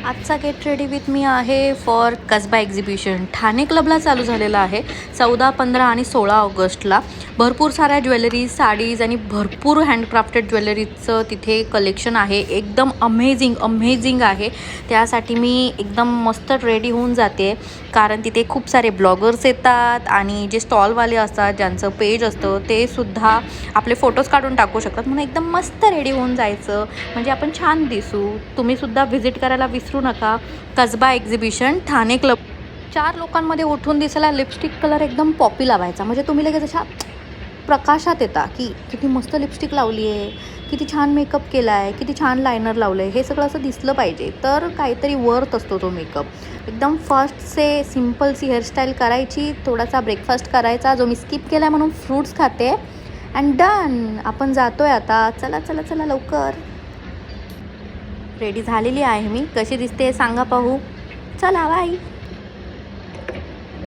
आजचा get ready with me आहे for Kasba exhibition. Thane क्लबला चालू झालेला आहे 14, 15 आणि 16 ऑगस्टला. भरपूर साऱ्या ज्वेलरीज, साडीज आणि भरपूर हँडक्राफ्टेड ज्वेलरीचं तिथे कलेक्शन आहे. एकदम अमेझिंग आहे. त्यासाठी मी एकदम मस्त रेडी होऊन जाते, कारण तिथे खूप सारे ब्लॉगर्स येतात आणि जे स्टॉलवाले असतात, ज्यांचं पेज असतं, ते सुद्धा आपले फोटोज काढून टाकू शकतात. म्हणून एकदम मस्त रेडी होऊन जायचं, म्हणजे आपण छान दिसू. तुम्ही सुद्धा व्हिजिट करायला विसरू नका. Kasba exhibition, Thane club. 4 लोकांमध्ये उठून दिसायला लिपस्टिक कलर एकदम पॉपी लावायचा, म्हणजे तुम्ही लगेच अशा प्रकाशात येता की किती मस्त लिपस्टिक लावली आहे, किती छान मेकअप केला आहे, किती छान लायनर लावलं आहे, हे सगळं असं दिसलं पाहिजे. तर काहीतरी वर्थ असतो तो मेकअप. एकदम फर्स्ट से सिम्पलची हेअरस्टाईल करायची, थोडासा ब्रेकफास्ट करायचा जो मी स्किप केला म्हणून फ्रूट्स खाते, अँड डन. आपण जातोय आता. चला चला चला लवकर. रेडी झालेली आहे मी. कशी दिसते सांगा पाहू. चला बाय.